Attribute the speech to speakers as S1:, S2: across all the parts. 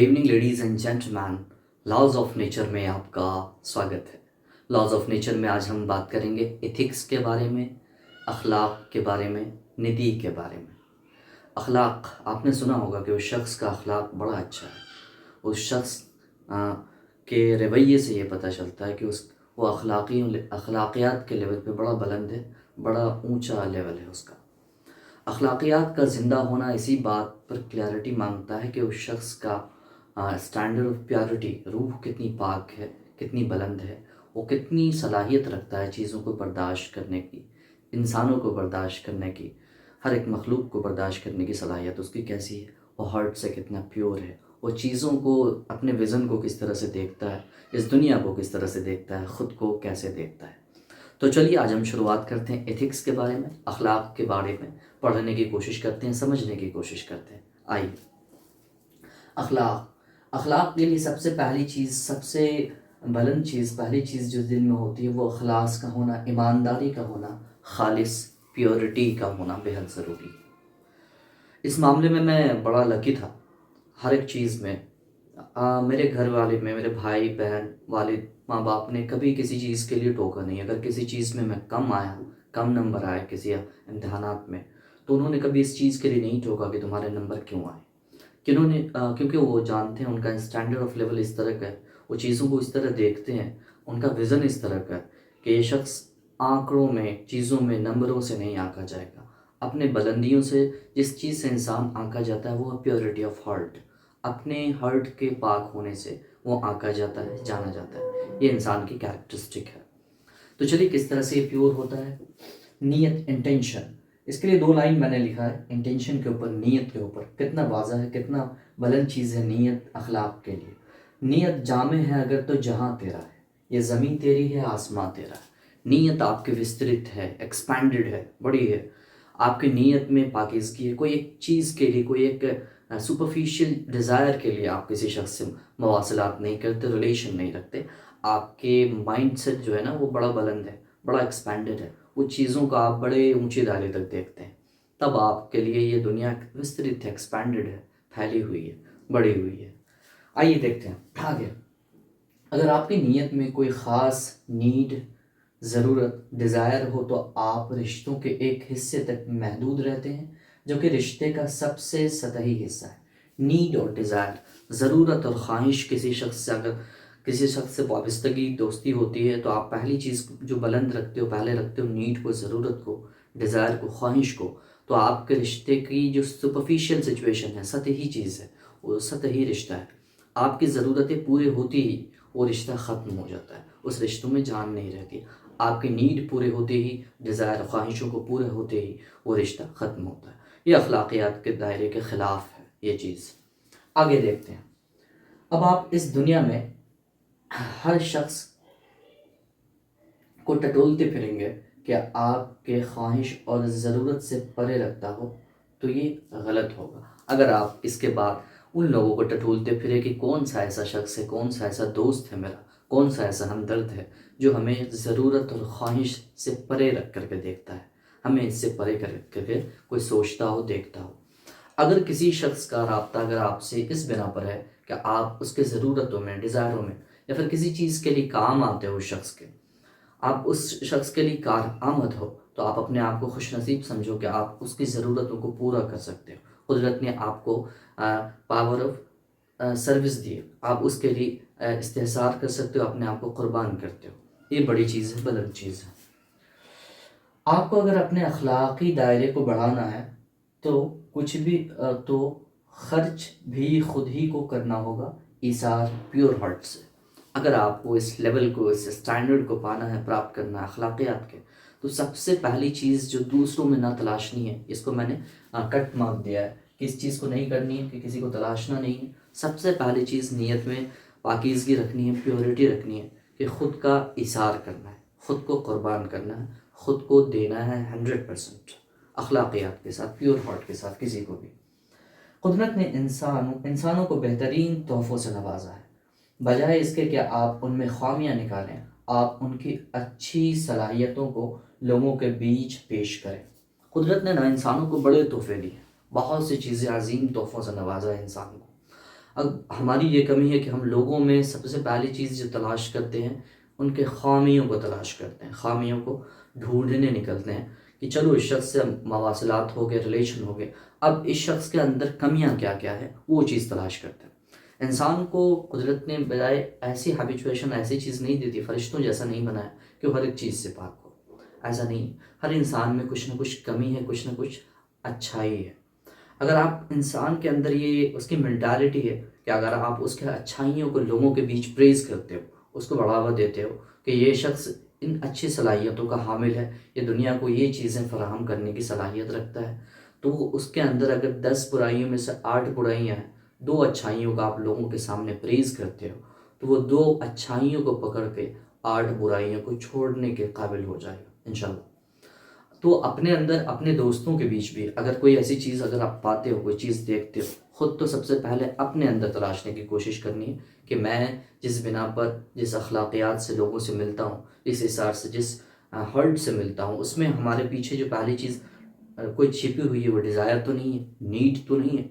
S1: Evening ladies and gentleman, laws of nature में आपका स्वागत है। लॉज ऑफ नेचर में आज हम बात करेंगे एथिक्स के बारे में, अखलाक के बारे में, नीति के बारे में। अखलाक, आपने सुना होगा कि उस शख्स का अखलाक बड़ा अच्छा है। उस शख्स के रवैये से ये पता चलता है कि वो अखलाकियात के लेवल पे बड़ा बुलंद है, बड़ा ऊंचा लेवल है उसका। अखलाकियात का ज़िंदा होना इसी बात पर क्लैरिटी मांगता है कि उस शख्स का स्टैंडर्ड ऑफ प्योरिटी, रूह कितनी पाक है, कितनी बुलंद है, वो कितनी सलाहियत रखता है चीज़ों को बर्दाश्त करने की, इंसानों को बर्दाश्त करने की, हर एक मखलूक को बर्दाश्त करने की सलाहियत उसकी कैसी है, वो हार्ट से कितना प्योर है, वो चीज़ों को, अपने विज़न को किस तरह से देखता है, इस दुनिया को किस तरह से देखता है, ख़ुद को कैसे देखता है। तो चलिए आज हम शुरुआत करते हैं एथिक्स के बारे में, अखलाक के बारे में पढ़ने की कोशिश करते हैं, समझने की कोशिश करते हैं। आइए, अखलाक के लिए सबसे पहली चीज़, सबसे बुलंद चीज़, पहली चीज़ जो दिल में होती है वो अखलास का होना, ईमानदारी का होना, खालिस प्योरिटी का होना बेहद ज़रूरी है। इस मामले में मैं बड़ा लकी था। हर एक चीज़ में मेरे घर वाले में, मेरे भाई बहन, वालिद, माँ बाप ने कभी किसी चीज़ के लिए टोका नहीं। अगर किसी चीज़ में मैं कम नंबर आए किसी इम्तहानात में, तो उन्होंने कभी इस चीज़ के लिए नहीं टोका कि तुम्हारे नंबर क्यों आए। क्योंकि वो जानते हैं उनका स्टैंडर्ड ऑफ लेवल इस तरह का है, वो चीज़ों को इस तरह देखते हैं, उनका विज़न इस तरह का है कि ये शख्स आंकड़ों में, चीज़ों में, नंबरों से नहीं आंका जाएगा। अपने बुलंदियों से जिस चीज़ से इंसान आंका जाता है वो है प्योरिटी ऑफ हार्ट। अपने हार्ट के पाक होने से वो आंका जाता है, जाना जाता है। ये इंसान की कैरेक्टरिस्टिक है। तो चलिए किस तरह से ये प्योर होता है। नीयत, इंटेंशन, इसके लिए 2 लाइन मैंने लिखा है इंटेंशन के ऊपर, नीयत के ऊपर। कितना वाज़ा है, कितना बुलंद चीज़ है नीयत अखलाक के लिए। नीयत जामे है अगर तो जहाँ तेरा है, ये ज़मीन तेरी है, आसमां तेरा है। नीयत आपकी विस्तृत है, एक्सपैंडेड है, बड़ी है। आपकी नीयत में पाकीज़गी है। कोई एक चीज़ के लिए, कोई एक सुपरफिशियल डिज़ायर के लिए आप किसी शख्स से मवासलात नहीं करते, रिलेशन नहीं रखते। आपके माइंड सेट जो है ना वो बड़ा बुलंद है, बड़ा एक्सपैंडेड है। वो चीज़ों का आप बड़े ऊंचे दायरे तक देखते हैं। तब आपके लिए ये दुनिया विस्तृत है, एक्सपैंडेड है, फैली हुई है, बड़ी हुई है। आइए देखते हैं आगे। अगर आपकी नीयत में कोई ख़ास नीड, ज़रूरत, डिज़ायर हो तो आप रिश्तों के एक हिस्से तक महदूद रहते हैं जो कि रिश्ते का सबसे सतही हिस्सा है। नीड और डिज़ायर, ज़रूरत और ख्वाहिश। किसी शख्स से वाबस्तगी, दोस्ती होती है तो आप पहली चीज़ जो बुलंद रखते हो, पहले रखते हो नीड को, ज़रूरत को, डिज़ायर को, ख्वाहिश को। तो आपके रिश्ते की जो सुपरफिशियल सिचुएशन है, सतही चीज़ है, वो सतही रिश्ता है। आपकी ज़रूरतें पूरे होती ही वो रिश्ता ख़त्म हो जाता है, उस रिश्तों में जान नहीं रहती। आपकी नीड पूरे होते ही, डिज़ायर, ख्वाहिशों को पूरे होते ही वो रिश्ता ख़त्म होता है। ये अखलाकियात के दायरे के ख़िलाफ़ है ये चीज़। आगे देखते हैं। अब आप इस दुनिया में हर शख्स को टटोलते फिरेंगे कि आपके ख्वाहिश और ज़रूरत से परे रखता हो, तो ये गलत होगा। अगर आप इसके बाद उन लोगों को टटोलते फिरे कि कौन सा ऐसा शख्स है, कौन सा ऐसा दोस्त है मेरा, कौन सा ऐसा हमदर्द है जो हमें ज़रूरत और ख्वाहिश से परे रख करके देखता है, हमें इससे परे करके कोई सोचता हो, देखता हो। अगर किसी शख्स का राब्ता अगर आपसे इस बिना पर है कि आप उसके ज़रूरतों में, डिज़ायरों में, या फिर किसी चीज़ के लिए काम आते हो, उस शख्स के, आप उस शख्स के लिए कार आमद हो, तो आप अपने आप को खुशनसीब समझो कि आप उसकी ज़रूरतों को पूरा कर सकते हो। कुदरत ने आपको पावर ऑफ सर्विस दी है, आप उसके लिए इस्तेहसार कर सकते हो, अपने आप को कुर्बान करते हो। ये बड़ी चीज़ है, बुलंद चीज़ है। आपको अगर अपने अखलाक़ी दायरे को बढ़ाना है तो कुछ भी तो खर्च भी खुद ही को करना होगा, ईसार प्योर हार्ट से। अगर आपको इस लेवल को, इस स्टैंडर्ड को पाना है, प्राप्त करना है अखलाकियात के, तो सबसे पहली चीज़ जो दूसरों में ना तलाशनी है, इसको मैंने कट मार्क दिया है कि इस चीज़ को नहीं करनी है, कि किसी को तलाशना नहीं है। सबसे पहली चीज़ नीयत में पाकीज़गी रखनी है, प्योरिटी रखनी है कि ख़ुद का इसार करना है, ख़ुद को कुर्बान करना है, ख़ुद को देना है 100% अखलाकियात के साथ, प्योर हार्ट के साथ किसी को भी। कुदरत ने इंसानों को बेहतरीन तोहफ़ों से नवाजा है। बजाय इसके कि आप उनमें खामियां निकालें, आप उनकी अच्छी सलाहियतों को लोगों के बीच पेश करें। कुदरत ने ना इंसानों को बड़े तोहफे दिए, बहुत सी चीज़ें, अजीम तोहफ़ों से नवाजा है इंसान को। اب ہماری یہ کمی ہے کہ ہم لوگوں میں سب سے پہلی چیز جو تلاش کرتے ہیں ان کے خامیوں کو تلاش کرتے ہیں، خامیوں کو ڈھونڈنے نکلتے ہیں کہ چلو اس شخص سے مواصلات ہو گئے، ریلیشن ہو گئے، اب اس شخص کے اندر کمیاں کیا کیا ہے وہ چیز تلاش کرتے ہیں۔ انسان کو قدرت نے بجائے ایسی ہیبیچویشن، ایسی چیز نہیں دیتی، فرشتوں جیسا نہیں بنایا کہ وہ ہر ایک چیز سے پاک ہو، ایسا نہیں۔ ہر انسان میں کچھ نہ کچھ کمی ہے، کچھ نہ کچھ اچھائی ہے۔ اگر آپ انسان کے اندر یہ اس کی مینٹالٹی ہے کہ اگر آپ اس کے اچھائیوں کو لوگوں کے بیچ پریز کرتے ہو، اس کو بڑھاوا دیتے ہو کہ یہ شخص ان اچھی صلاحیتوں کا حامل ہے، یہ دنیا کو یہ چیزیں فراہم کرنے کی صلاحیت رکھتا ہے، تو وہ اس کے اندر اگر 10 برائیوں میں سے 8 برائیاں ہیں، 2 اچھائیوں کا آپ لوگوں کے سامنے پریز کرتے ہو، تو وہ 2 اچھائیوں کو پکڑ کے 8 برائیوں کو چھوڑنے کے قابل ہو جائے گا انشاءاللہ۔ تو اپنے اندر اپنے دوستوں کے بیچ بھی اگر کوئی ایسی چیز اگر آپ پاتے ہو، کوئی چیز دیکھتے ہو، خود تو سب سے پہلے اپنے اندر تلاشنے کی کوشش کرنی ہے کہ میں جس بنا پر، جس اخلاقیات سے لوگوں سے ملتا ہوں، جس حساب سے، جس ہرٹ سے ملتا ہوں، اس میں ہمارے پیچھے جو پہلی چیز کوئی چھپی ہوئی ہے وہ ڈیزائر تو نہیں ہے، نیڈ تو نہیں ہے۔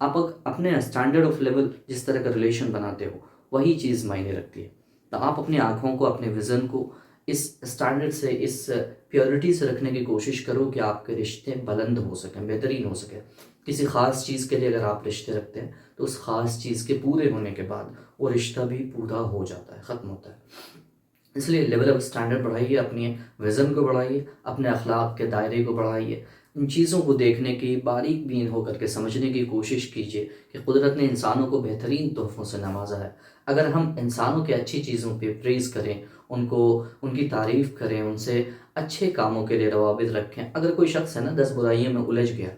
S1: آپ اپنے اسٹینڈرڈ آف لیول جس طرح کا ریلیشن بناتے ہو وہی چیز معنی رکھتی ہے۔ تو آپ اپنی آنکھوں کو، اپنے ویژن کو اس اسٹینڈرڈ سے، اس پیورٹی سے رکھنے کی کوشش کرو کہ آپ کے رشتے بلند ہو سکیں، بہترین ہو سکیں۔ کسی خاص چیز کے لیے اگر آپ رشتے رکھتے ہیں تو اس خاص چیز کے پورے ہونے کے بعد وہ رشتہ بھی پورا ہو جاتا ہے، ختم ہوتا ہے۔ اس لیے لیول آف اسٹینڈرڈ بڑھائیے، اپنی ویژن کو بڑھائیے، اپنے اخلاق کے دائرے کو بڑھائیے، ان چیزوں کو دیکھنے کی، باریک بین ہو کر کے سمجھنے کی کوشش کیجیے کہ قدرت نے انسانوں کو بہترین تحفوں سے نوازا ہے۔ اگر ہم انسانوں کے اچھی چیزوں پہ پریز کریں، ان کو، ان کی تعریف کریں، ان سے اچھے کاموں کے لیے روابط رکھیں۔ اگر کوئی شخص ہے نا 10 برائیوں میں الجھ گیا،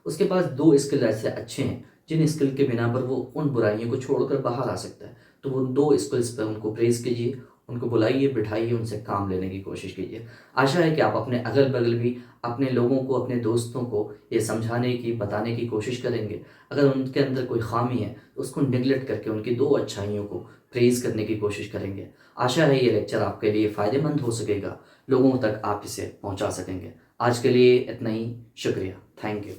S1: اس کے پاس 2 اسکل ایسے اچھے ہیں جن اسکل کے بنا پر وہ ان برائیوں کو چھوڑ کر باہر آ سکتا ہے، تو وہ 2 اسکلز پہ ان کو پریز کیجیے، ان کو بلائیے، بٹھائیے، ان سے کام لینے کی کوشش کیجیے۔ آشا ہے کہ آپ اپنے اگل بغل بھی اپنے لوگوں کو، اپنے دوستوں کو یہ سمجھانے کی، بتانے کی کوشش کریں گے۔ اگر ان کے اندر کوئی خامی ہے تو اس کو نگلیکٹ کر کے ان کی 2 اچھائیوں کو پریز کرنے کی کوشش کریں گے۔ آشا ہے یہ لیکچر آپ کے لیے فائدہ مند ہو سکے گا، لوگوں تک آپ اسے پہنچا سکیں گے۔ آج کے لیے اتنا ہی، شکریہ، تھینک یو۔